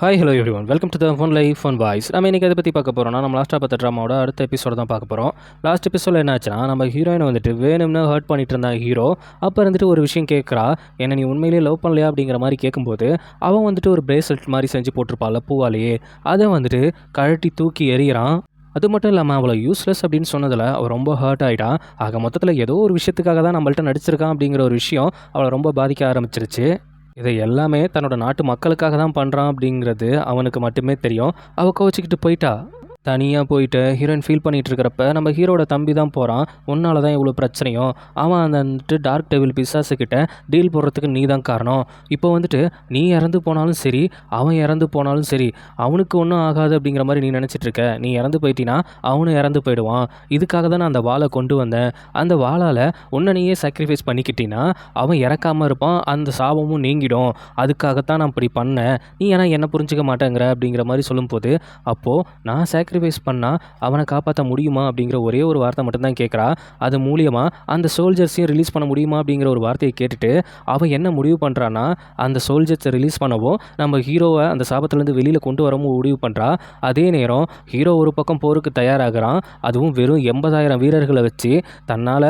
Hi hello every one welcome to the fun life fun boys. நம்ம இன்றைக்கி எதை பற்றி பார்க்க போகிறோம்னா, நம்ம லாஸ்ட்டாக பார்த்த ட்ராமாவோட அடுத்த எபிசோட தான் பார்க்க போகிறோம். லாஸ்ட் எபிசோடில் என்னாச்சுன்னா, நம்ம ஹீரோயினை வந்துட்டு வேணும்னு ஹர்ட் பண்ணிட்டு இருந்தா ஹீரோ. அப்போ இருந்துட்டு ஒரு விஷயம் கேட்குறா, என்ன நீ உண்மையிலேயே லவ் பண்ணலையா அப்படிங்கிற மாதிரி கேட்கும்போது, அவன் வந்துட்டு ஒரு பிரேஸ்லெட் மாதிரி செஞ்சு போட்டிருப்பாள் பூவாலேயே, அதை வந்துட்டு கழட்டி தூக்கி எறிகிறான். அது மட்டும் இல்லாமல் அவளை யூஸ்லெஸ் அப்படின்னு சொன்னதில் அவள் ரொம்ப ஹர்ட் ஆகிட்டான். ஆக மொத்தத்தில் ஏதோ ஒரு விஷயத்துக்காக தான் நம்மள்ட்ட நடிச்சிருக்கான் அப்படிங்கிற ஒரு விஷயம் அவளை ரொம்ப பாதிக்க ஆரம்பிச்சிருச்சு. இதை எல்லாமே தன்னோட நாட்டு மக்களுக்காக தான் பண்ணுறான் அப்படிங்கிறது அவனுக்கு மட்டுமே தெரியும். அவள் கோச்சிக்கிட்டு போயிட்டா. தனியாக போயிட்டு ஹீரோயின் ஃபீல் பண்ணிகிட்டு இருக்கிறப்ப நம்ம ஹீரோட தம்பி தான் போகிறான். உன்னால தான் இவ்வளோ பிரச்சனையும், அவன் அந்த வந்துட்டு டார்க் டெவில் பிசாசுக்கிட்ட டீல் போடுறதுக்கு நீ தான் காரணம். இப்போ வந்துட்டு நீ இறந்து போனாலும் சரி, அவன் இறந்து போனாலும் சரி, அவனுக்கு ஒன்றும் ஆகாது அப்படிங்கிற மாதிரி நீ நினச்சிட்ருக்க. நீ இறந்து போயிட்டினா அவனும் இறந்து போயிடுவான். இதுக்காக தான் நான் அந்த வாளை கொண்டு வந்தேன். அந்த வாளால் உன்னை நீயே சாக்ரிஃபைஸ் பண்ணிக்கிட்டினா அவன் இறக்காமல் இருப்பான், அந்த சாபமும் நீங்கிடும். அதுக்காகத்தான் நான் இப்படி பண்ணேன். நீ ஏன்னா என்னை புரிஞ்சிக்க மாட்டேங்கிற அப்படிங்கிற மாதிரி சொல்லும்போது, அப்போது நான் சாக்ரிஃபைஸ் பண்ணால் அவனை காப்பாற்ற முடியுமா அப்படிங்கிற ஒரே ஒரு வார்த்தை மட்டும்தான் கேட்குறா. அது மூலியமாக அந்த சோல்ஜர்ஸையும் ரிலீஸ் பண்ண முடியுமா அப்படிங்கிற ஒரு வார்த்தையை கேட்டுட்டு அவன் என்ன முடிவு பண்ணுறான்னா, அந்த சோல்ஜர்ஸை ரிலீஸ் பண்ணவும் நம்ம ஹீரோவை அந்த சாபத்துலேருந்து வெளியில் கொண்டு வரவும் முடிவு பண்ணுறா. அதே நேரம் ஹீரோ ஒரு பக்கம் போருக்கு தயாராகிறான். அதுவும் வெறும் 80,000 வீரர்களை வச்சு. தன்னால்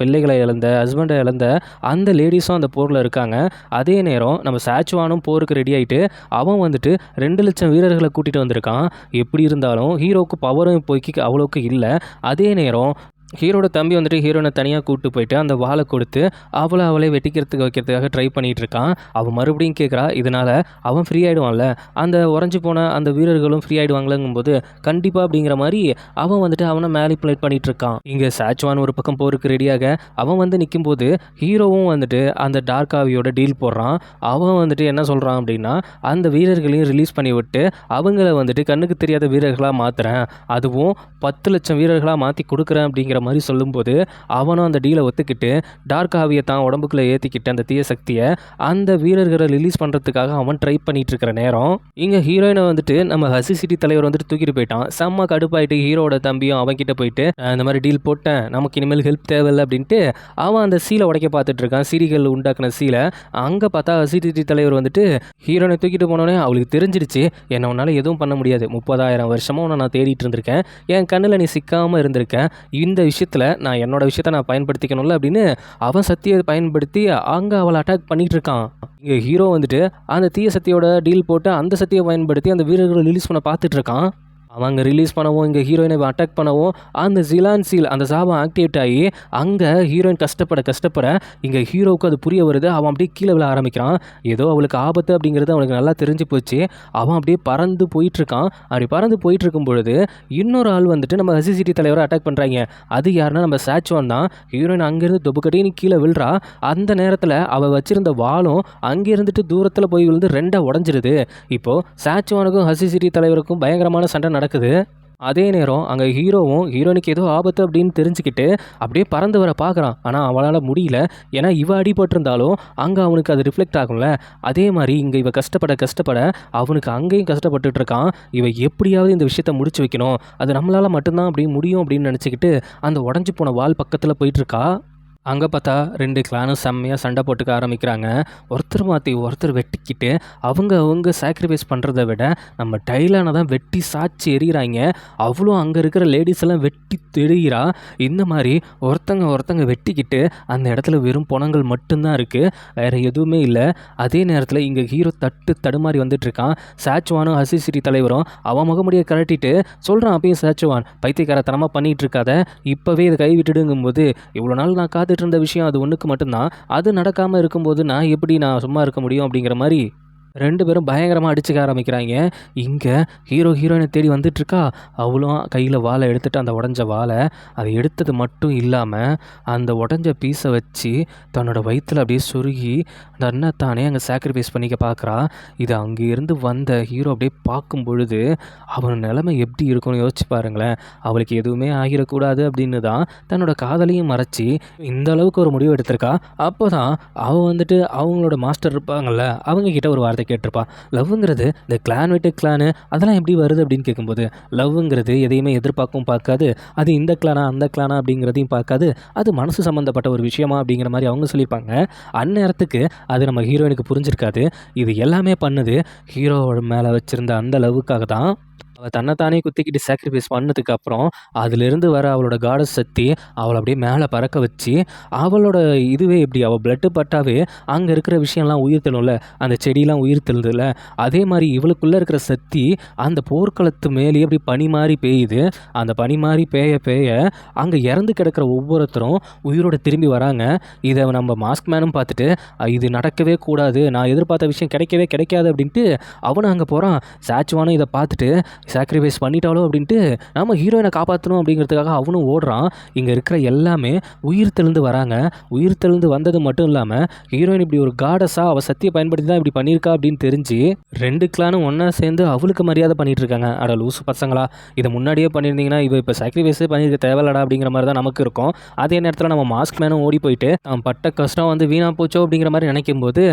பிள்ளைகளை இழந்த, ஹஸ்பண்டை இழந்த அந்த லேடிஸும் அந்த போரில் இருக்காங்க. அதே நேரம் நம்ம சாச்சுவானும் போருக்கு ரெடி ஆகிட்டு அவன் வந்துட்டு 2,00,000 வீரர்களை கூட்டிகிட்டு வந்திருக்கான். எப்படி இருந்தாலும் ஹீரோவுக்கு பவரும் இப்போதைக்கு அவ்வளோக்கு இல்லை. அதே நேரம் ஹீரோட தம்பி வந்துட்டு ஹீரோனை தனியாக கூப்பிட்டு போயிட்டு அந்த வாளை கொடுத்து அவளை வெட்டிக்கிறதுக்கு வைக்கிறதுக்காக ட்ரை பண்ணிகிட்டு இருக்கான். அவன் மறுபடியும் கேட்குறா, இதனால் அவன் ஃப்ரீ ஆகிடுவான்ல, அந்த உறைஞ்சி போன அந்த வீரர்களும் ஃப்ரீ ஆகிடுவாங்களேங்கும்போது கண்டிப்பாக அப்படிங்கிற மாதிரி அவன் வந்துட்டு அவனை மேனிப்புலேட் பண்ணிகிட்டு இருக்கான். இங்கே சாச்சுவான் ஒரு பக்கம் போருக்கு ரெடியாக அவன் வந்து நிற்கும்போது ஹீரோவும் வந்துட்டு அந்த டார்க் ஆவியோட டீல் போடுறான். அவன் வந்துட்டு என்ன சொல்கிறான் அப்படின்னா, அந்த வீரர்களையும் ரிலீஸ் பண்ணி விட்டு அவங்கள வந்துட்டு கண்ணுக்கு தெரியாத வீரர்களாக மாற்றுறேன், அதுவும் 10,00,000 வீரர்களாக மாற்றி கொடுக்குறேன் அப்படிங்கிற மாதிரி சொல்லும்போது அவனும் அந்த டீலை ஒத்துக்கிட்டு டார்க் ஆவியை தான் உடம்புக்குள்ளே ஏற்றிக்கிட்டு அந்த தீய சக்தியை அந்த வீரர்களை ரிலீஸ் பண்ணுறதுக்காக அவன் ட்ரை பண்ணிட்டு இருக்கிற நேரம் இங்கே ஹீரோயினை வந்துட்டு நம்ம ஹசி சிட்டி தலைவர் வந்துட்டு தூக்கிட்டு போயிட்டான். செம்ம கடுப்பாயிட்டு ஹீரோட தம்பியும் அவன்கிட்ட போயிட்டு இந்த மாதிரி டீல் போட்டேன், நமக்கு இனிமேல் ஹெல்ப் தேவையில்லை அப்படின்ட்டு அவன் அந்த சீலை உடைக்க பார்த்துட்டு இருக்கான். சிறிகள் உண்டாக்குன சீலை. அங்கே பார்த்தா ஹசி சிட்டி தலைவர் வந்துட்டு ஹீரோனை தூக்கிட்டு போனோடனே அவளுக்கு தெரிஞ்சிடுச்சு, என்ன உன்னால் எதுவும் பண்ண முடியாது, 30,000 வருஷமாக உன்னை நான் தேடிட்டு இருந்திருக்கேன், என் கண்ணில் நீ சிக்காமல் இருந்திருக்கேன், இந்த விஷயத்தில் நான் என்னோட விஷயத்தை நான் பயன்படுத்திக்கணும்ல அப்படின்னு அவன் சக்தியை பயன்படுத்தி அங்கே அவளை அட்டாக் பண்ணிகிட்டு இருக்கான். இங்கே ஹீரோ வந்துட்டு அந்த தீய சக்தியோட டீல் போட்டு அந்த சக்தியை பயன்படுத்தி அந்த வீரர்களை ரிலீஸ் பண்ண பார்த்துட்டு இருக்கான். அவங்க ரிலீஸ் பண்ணவும் இங்கே ஹீரோயினை அட்டாக் பண்ணவும் அந்த ஜிலான் சீல் அந்த சாபம் ஆக்டிவேட் ஆகி அங்கே ஹீரோயின் கஷ்டப்பட இங்கே ஹீரோவுக்கு அது புரிய வருது. அவன் அப்படியே கீழே விழ ஆரம்பிக்கிறான். ஏதோ அவளுக்கு ஆபத்து அப்படிங்கிறது அவனுக்கு நல்லா தெரிஞ்சு போச்சு. அவன் அப்படியே பறந்து போயிட்டுருக்கான். அப்படி பறந்து போயிட்டுருக்கும் பொழுது இன்னொரு ஆள் வந்துட்டு நம்ம ஹசி சிட்டி தலைவரை அட்டாக் பண்ணுறாங்க. அது யாருன்னா நம்ம சாச்சுவான் தான். ஹீரோயின் அங்கேருந்து தொப்புக்கட்டின்னு கீழே விழுறா. அந்த நேரத்தில் அவள் வச்சிருந்த வாளும் அங்கே இருந்துட்டு தூரத்தில் போய் விழுந்து 2 உடஞ்சிருது. இப்போது சாச்சுவானுக்கும் ஹசி சிட்டி தலைவருக்கும் பயங்கரமான சண்டை நடக்குது. அதே நேரம் அங்கே ஹீரோவும் ஹீரோனுக்கு ஏதோ ஆபத்து அப்படின்னு தெரிஞ்சுக்கிட்டு அப்படியே பறந்து வர பார்க்குறான். ஆனால் அவளால் முடியல. ஏன்னா இவ அடிபட்டிருந்தாலும் அங்கே அவனுக்கு அது ரிஃப்ளெக்ட் ஆகும்ல. அதே மாதிரி இங்கே இவ கஷ்டப்பட அவனுக்கு அங்கேயும் கஷ்டப்பட்டுட்டு இருக்கான். இவ எப்படியாவது இந்த விஷயத்த முடிச்சு வைக்கணும், அது நம்மளால் மட்டும்தான் அப்படி முடியும் அப்படின்னு நினச்சிக்கிட்டு அந்த உடஞ்சி போன வால் பக்கத்தில் போயிட்டுருக்கா. அங்கே பார்த்தா 2 கிளானும் செம்மையாக சண்டை போட்டுக்க ஆரம்பிக்கிறாங்க. ஒருத்தர் மாற்றி ஒருத்தர் வெட்டிக்கிட்டு அவங்க சாக்ரிஃபைஸ் பண்ணுறதை விட நம்ம டைலானை தான் வெட்டி சாய்ச்சி எறிகிறாங்க. அவ்வளோ அங்கே இருக்கிற லேடிஸ் எல்லாம் வெட்டி தெரிகிறா. இந்த மாதிரி ஒருத்தங்க வெட்டிக்கிட்டு அந்த இடத்துல வெறும் பொணங்கள் மட்டும்தான் இருக்குது, வேறு எதுவுமே இல்லை. அதே நேரத்தில் இங்கே ஹீரோ தடுமாறி வந்துட்டுருக்கான். சாச்சுவானும் ஹசி சிட்டி தலைவரும் அவன் முகமுடியை கழட்டிட்டு சொல்கிறான். அப்பயும் சாச்சுவான், பைத்தியக்காரத்தனமாக பண்ணிகிட்டு இருக்காத, இப்போவே இதை கைவிட்டுடுங்கும்போது இவ்வளோ நாள் நான் காத்து இருந்த விஷயம் அது ஒன்றுக்கு மட்டும்தான், அது நடக்காமல் இருக்கும்போது நான் சும்மா இருக்க முடியும் அப்படிங்கிற மாதிரி 2 பேரும் பயங்கரமாக அடிச்சுக்க ஆரம்பிக்கிறாங்க. இங்கே ஹீரோயினை தேடி வந்துட்டுருக்கா. அவளும் கையில் வாழை எடுத்துகிட்டு அந்த உடஞ்ச வாழை அதை எடுத்தது மட்டும் இல்லாமல் அந்த உடஞ்ச பீஸை வச்சு தன்னோட வயிற்றில் அப்படியே சொருகி தன்னைத்தானே அங்கே சாக்ரிஃபைஸ் பண்ணிக்க பார்க்குறா. இது அங்கேருந்து வந்த ஹீரோ அப்படியே பார்க்கும் பொழுது அவன் நிலைமை எப்படி இருக்கும்னு யோசிச்சு பாருங்களேன். அவளுக்கு எதுவுமே ஆகிடக்கூடாது அப்படின்னு தான் தன்னோட காதலையும் மறைச்சி இந்த அளவுக்கு ஒரு முடிவு எடுத்திருக்கா. அப்போ தான் அவள் வந்துட்டு அவங்களோட மாஸ்டர் இருப்பாங்கள்ல, அவங்கக்கிட்ட ஒரு வார்த்தை கேட்டிருப்பா. லவ்வுங்கிறது இந்த கிளான் விட்டு கிளானு அதெல்லாம் எப்படி வருது அப்படின்னு கேட்கும்போது, லவ்வுங்கிறது எதையுமே எதிர்பார்க்கவும் பார்க்காது, அது இந்த கிளானா அந்த கிளானா அப்படிங்கிறதையும் பார்க்காது, அது மனசு சம்மந்தப்பட்ட ஒரு விஷயமா அப்படிங்கிற மாதிரி அவங்க சொல்லியிருப்பாங்க. அந்நேரத்துக்கு அது நம்ம ஹீரோயினுக்கு புரிஞ்சிருக்காது. இது எல்லாமே பண்ணுது ஹீரோவோட மேலே வச்சிருந்த அந்த லவ்வுக்காக தான். அவள் தன்னைத்தானே குத்திக்கிட்டு சாக்ரிஃபைஸ் பண்ணதுக்கு அப்புறம் அதிலிருந்து வர அவளோட காடஸ் சக்தி அவளை அப்படியே மேலே பறக்க வச்சு, அவளோட இதுவே எப்படி அவள் பிளட்டு பட்டாவே அங்கே இருக்கிற விஷயம்லாம் உயிர் தெழும்ல, அந்த செடியெலாம் உயிர் தெழுதுல, அதே மாதிரி இவளுக்குள்ளே இருக்கிற சக்தி அந்த போர்க்களத்து மேலேயே அப்படி பனி மாதிரி பெய்யுது. அந்த பனி மாதிரி பேய பேய அங்கே இறந்து கிடக்கிற ஒவ்வொருத்தரும் உயிரோடு திரும்பி வராங்க. இதை நம்ம மாஸ்க் மேனும் பார்த்துட்டு இது நடக்கவே கூடாது, நான் எதிர்பார்த்த விஷயம் கிடைக்கவே கிடைக்காது அப்படின்ட்டு அவனும் அங்கே போகிறான். சாச்சுவானும் இதை பார்த்துட்டு சாக்ரிஃபைஸ் பண்ணிட்டாலோ அப்படின்ட்டு நம்ம ஹீரோயினை காப்பாற்றணும் அப்படிங்கிறதுக்காக அவனும் ஓடுறான். இங்கே இருக்கிற எல்லாமே உயிர் தெழுந்து வராங்க. உயிர் தெழுந்து வந்தது மட்டும் இல்லாமல் ஹீரோயின் இப்படி ஒரு காடஸாக அவள் சக்தியை பயன்படுத்தி தான் இப்படி பண்ணியிருக்கா அப்படின்னு தெரிஞ்சு 2 கிளானும் ஒன்றா சேர்ந்து அவளுக்கு மரியாதை பண்ணிகிட்டு இருக்காங்க. அட லூசு பசங்களா, இதை முன்னாடியே பண்ணியிருந்தீங்கன்னா இவ இப்போ சாக்ரிஃபைஸே பண்ணியிருக்க தேவையில்லடா அப்படிங்கிற மாதிரி தான் நமக்கு இருக்கும். அதே நேரத்தில் நம்ம மாஸ்க் மேனும் ஓடி போயிட்டு அவன் பட்ட கஷ்டம் வந்து வீணாக போச்சோ அப்படிங்கிற மாதிரி நினைக்கும் போது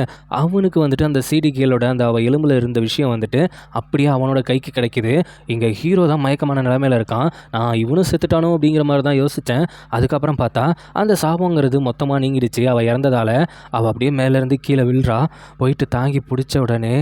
அவனுக்கு வந்துட்டு அந்த சிடி கேலோட அந்த அவள் எலும்பில் இருந்த விஷயம் வந்துட்டு அப்படியே அவனோட கைக்கு கிடைக்கிது. இங்கே ஹீரோ தான் மயக்கமான நிலைமையில் இருக்கான். நான் இவனும் செத்துட்டானோ அப்படிங்கிற மாதிரி தான் யோசித்தேன். அதுக்கப்புறம் பார்த்தா அந்த சாபங்கிறது மொத்தமாக நீங்கிடுச்சு. அவள் இறந்ததால் அவள் அப்படியே மேலேருந்து கீழே விழுறா. போயிட்டு தாங்கி பிடிச்ச உடனே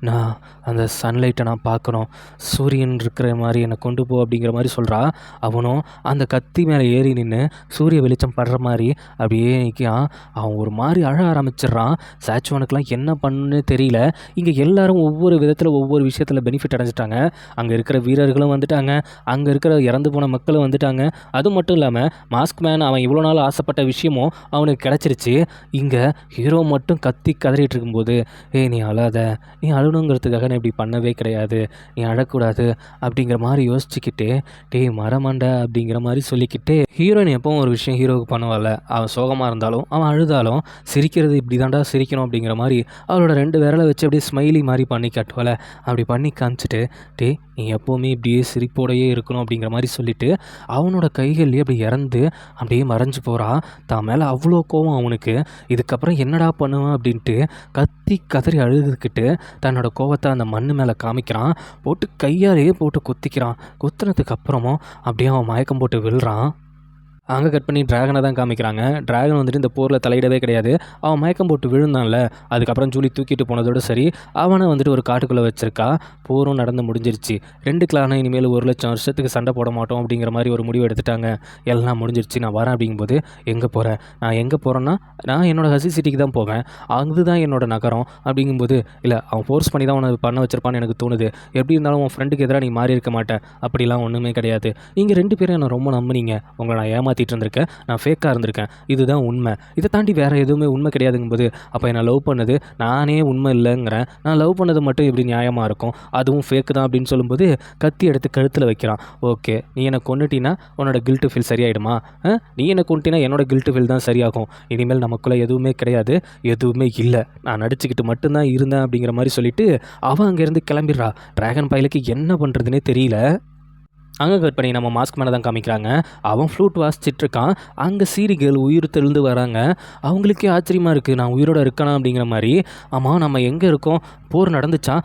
நான் அந்த சன்லைட்டை நான் பார்க்கணும், சூரியன் இருக்கிற மாதிரி என்னை கொண்டு போ அப்படிங்கிற மாதிரி சொல்கிறா. அவனும் அந்த கத்தி மேலே ஏறி நின்று சூரிய வெளிச்சம் படுற மாதிரி அப்படியே நிற்கான். அவன் ஒரு மாதிரி அழ ஆரம்பிச்சிடுறான். சாச்சுவனுக்குலாம் என்ன பண்ணுன்னு தெரியல. இங்கே எல்லாரும் ஒவ்வொரு விதத்தில் ஒவ்வொரு விஷயத்தில் பெனிஃபிட் அடைஞ்சிட்டாங்க. அங்கே இருக்கிற வீரர்களும் வந்துட்டாங்க, அங்கே இருக்கிற இறந்து போன மக்களும் வந்துட்டாங்க. அது மட்டும் இல்லாமல் மாஸ்க் மேன் அவன் இவ்வளோ நாள் ஆசைப்பட்ட விஷயமும் அவனுக்கு கிடச்சிருச்சு. இங்கே ஹீரோ மட்டும் கத்தி கதறிட்டு இருக்கும்போது, நீ அழாத, நீ அழணுங்கிறதுக்காக நான் இப்படி பண்ணவே கிடையாது, நீ அழக்கூடாது அப்படிங்கிற மாதிரி யோசிச்சுக்கிட்டு, டேய் மரமண்டை அப்படிங்கிற மாதிரி சொல்லிக்கிட்டு, ஹீரோயின் எப்பவும் ஒரு விஷயம் ஹீரோவுக்கு பண்ணுவாள். அவன் சோகமாக இருந்தாலும் அவன் அழுதாலும் சிரிக்கிறது இப்படி தாண்டா சிரிக்கணும் அப்படிங்கிற மாதிரி அவளோட 2 விரலை வச்சு அப்படியே ஸ்மைலி மாதிரி பண்ணி காட்டுவாள். அப்படி பண்ணி காமிச்சிட்டு, டே நீ எப்போவுமே இப்படியே சிரிப்போடையே இருக்கணும் அப்படிங்கிற மாதிரி சொல்லிவிட்டு அவனோட கைகள்லேயே அப்படி இறந்து அப்படியே மறைஞ்சு போகிறான். தான் மேலே அவ்வளோ கோவம் அவனுக்கு. இதுக்கப்புறம் என்னடா பண்ணுவான் அப்படின்ட்டு கத்தி கதறி அழுதுகிட்டு தன்னோட கோவத்தை அந்த மண்ணு மேலே காமிக்கிறான். போட்டு கையாலேயே போட்டு குத்திக்கிறான். குத்துனதுக்கு அப்புறமும் அப்படியே அவன் மயக்கம் போட்டு விழுறான். அங்கே கட் பண்ணி ட்ராகனை தான் காமிக்கிறாங்க. ட்ராகன் வந்துட்டு இந்த போரில் தலையிடவே கிடையாது. அவன் மயக்கம் போட்டு விழுந்தான்ல, அதுக்கப்புறம் ஜூலி தூக்கிட்டு போனதோடு சரி, அவனை வந்துட்டு ஒரு காட்டுக்குள்ளே வச்சுருக்கா. போரும் நடந்து முடிஞ்சிருச்சு. 2 கிளானை இனிமேல் 1,00,000 வருஷத்துக்கு சண்டை போட மாட்டோம் அப்படிங்கிற மாதிரி ஒரு முடிவு எடுத்துட்டாங்க. எல்லாம் முடிஞ்சிருச்சு, நான் வரேன் அப்படிங்கும்போது, எங்கே போகிறேன்? நான் எங்கே போகிறேன்னா நான் என்னோடய ஹசி சிட்டிக்கு தான் போவேன், அதுதான் என்னோடய நகரம் அப்படிங்கும்போது, இல்லை அவன் ஃபோர்ஸ் பண்ணி தான் உனக்கு பண்ண வச்சிருப்பான்னு எனக்கு தோணுது, எப்படி இருந்தாலும் உன் ஃப்ரெண்டுக்கு எதிராக நீ மாறி இருக்க மாட்டேன், அப்படிலாம் ஒன்றுமே கிடையாது, நீங்கள் 2 பேரும் என்னை ரொம்ப நம்புனீங்க, உங்களை நான் ஏமாற்றிட்டு இருந்திருக்கேன், நான் ஃபேக்காக இருந்திருக்கேன், இதுதான் உண்மை, இதை தாண்டி வேறு எதுவுமே உண்மை கிடையாதுங்கும்போது, அப்போ என்னை லவ் பண்ணது நானே உண்மை இல்லைங்கிறேன், நான் லவ் பண்ணது மட்டும் எப்படி நியாயமாக இருக்கும், அதுவும் ஃபேக்கு தான் அப்படின்னு சொல்லும்போது கத்தி எடுத்து கழுத்தில் வைக்கிறான். ஓகே, நீ என்னை கொண்டுட்டினா உன்னோட கில்ட்டு ஃபீல் சரியாயிடுமா? நீ என்னை கொண்டுட்டினா என்னோட கில்ட்டு ஃபீல் தான் சரியாகும், இனிமேல் நமக்குள்ளே எதுவுமே கிடையாது, எதுவுமே இல்லை, நான் நடிச்சுக்கிட்டு மட்டும்தான் இருந்தேன் அப்படிங்கிற மாதிரி சொல்லிவிட்டு அவன் அங்கேருந்து கிளம்பிடுறா. ட்ராகன் பயலுக்கு என்ன பண்ணுறதுனே தெரியல. அங்கே கட் பண்ணி நம்ம மாஸ்க் மேலே தான் காமிக்கிறாங்க. அவன் ஃப்ளூட் வாசிச்சிட்ருக்கான். அங்கே சீரிகள் உயிர் தெழுந்து வராங்க. அவங்களுக்கே ஆச்சரியமாக இருக்குது, நான் உயிரோடு இருக்கானா அப்படிங்கிற மாதிரி. ஆமாம், நம்ம எங்கே இருக்கோம்? போர் நடந்துச்சா?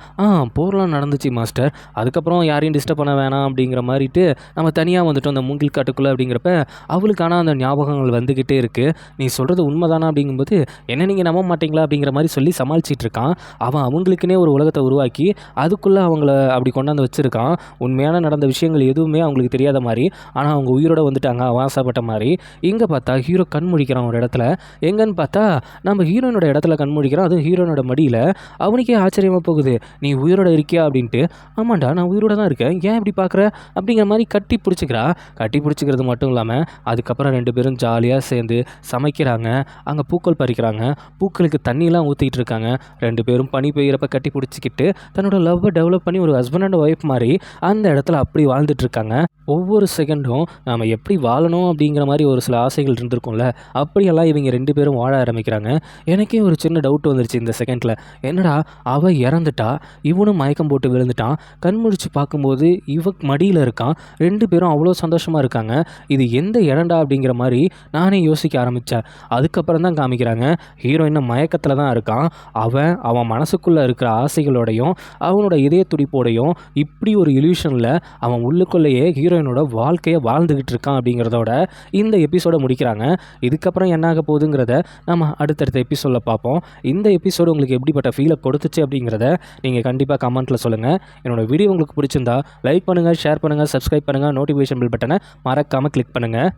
போர்லாம் நடந்துச்சு மாஸ்டர், அதுக்கப்புறம் யாரையும் டிஸ்டர்ப் பண்ண வேணாம் அப்படிங்கிற மாதிரிட்டு நம்ம தனியாக வந்துட்டோம் அந்த மூங்கில் காட்டுக்குள்ளே அப்படிங்கிறப்ப அவளுக்கான அந்த ஞாபகங்கள் வந்துக்கிட்டே இருக்குது. நீ சொல்கிறது உண்மைதானா அப்படிங்கும்போது, என்ன நீங்கள் நம்ப மாட்டீங்களா அப்படிங்கிற மாதிரி சொல்லி சமாளிச்சிட்டு இருக்கான். அவன் அவங்களுக்குன்னே ஒரு உலகத்தை உருவாக்கி அதுக்குள்ளே அவங்கள அப்படி கொண்டாந்து வச்சுருக்கான். உண்மையான நடந்த விஷயங்கள் எதுவுமே அவங்களுக்கு தெரியாத மாதிரி, ஆனால் அவங்க உயிரோடு வந்துட்டாங்க ஆசைப்பட்ட மாதிரி. இங்கே பார்த்தா ஹீரோ கண் முழிக்கிறான் ஒரு இடத்துல. எங்கன்னு பார்த்தா நம்ம ஹீரோனோட இடத்துல கண் முழிக்கிறான், அதுவும் ஹீரோனோட மடியில். அவனுக்கே ஆச்சரியமாக போகுது, நீ உயிரோட இருக்கியா அப்படின்ட்டு. ஆமாண்டா, நான் உயிரோட தான் இருக்கேன், ஏன் இப்படி பார்க்குற அப்படிங்கிற மாதிரி கட்டி பிடிச்சிக்கிறா. கட்டி பிடிச்சிக்கிறது மட்டும் இல்லாமல் அதுக்கப்புறம் 2 பேரும் ஜாலியாக சேர்ந்து சமைக்கிறாங்க. அங்கே பூக்கள் பறிக்கிறாங்க, பூக்களுக்கு தண்ணியெலாம் ஊற்றிக்கிட்டு இருக்காங்க. 2 பேரும் பனி பெய்கிறப்ப கட்டி பிடிச்சிக்கிட்டு தன்னோட லவ்வை டெவலப் பண்ணி ஒரு ஹஸ்பண்ட் அண்ட் ஒய்ஃப் மாதிரி அந்த இடத்துல அப்படி வாழ்ந்துட்டு இருக்காங்க. ஒவ்வொரு செகண்டும் நாம எப்படி வாழணும் அப்படிங்கிற மாதிரி ஒரு சில ஆசைகள் இருந்திருக்கும்ல, அப்படியெல்லாம் இவங்க 2 பேரும் வாழ ஆரம்பிக்கிறாங்க. எனக்கே ஒரு சின்ன டவுட் வந்துருச்சு இந்த செகண்ட்ல. என்னடா அவ இறந்துட்டா, இவனும் மயக்கம் போட்டு விழுந்துட்டான். கண் முழிச்சு பார்க்கும்போது இவ மடியில இருக்கான். 2 பேரும் அவ்வளோ சந்தோஷமா இருக்காங்க. இது எந்த இடம்டா அப்படிங்கிற மாதிரி நானே யோசிக்க ஆரம்பிச்சேன். அதுக்கப்புறம் தான் காமிக்கிறாங்க, ஹீரோ இன்னும் மயக்கத்துல தான் இருக்கான். அவன் மனசுக்குள்ள இருக்கிற ஆசைகளோடையும் அவனோட இதய துடிப்போடையும் இப்படி ஒரு இல்யூஷன்ல அவன் உள்ளுக்குள்ளேயே ஹீரோயினோட வாழ்க்கையை வாழ்ந்துகிட்டு இருக்கான் அப்படிங்கிறதோட இந்த எபிசோட முடிக்கிறாங்க. இதுக்கப்புறம் என்ன ஆக போகுதுங்கிறத நம்ம அடுத்தடுத்த எபிசோட்ல பார்ப்போம். இந்த எபிசோடு உங்களுக்கு எப்படிப்பட்ட ஃபீலை கொடுத்துச்சு அப்படிங்கிறத நீங்கள் கண்டிப்பாக கமெண்ட்டில் சொல்லுங்கள். என்னோட வீடியோ உங்களுக்கு பிடிச்சிருந்தா லைக் பண்ணுங்கள், ஷேர் பண்ணுங்கள், சப்ஸ்கிரைப் பண்ணுங்கள், நோட்டிஃபிகேஷன் பெல் பட்டனை மறக்காமல் கிளிக் பண்ணுங்கள்.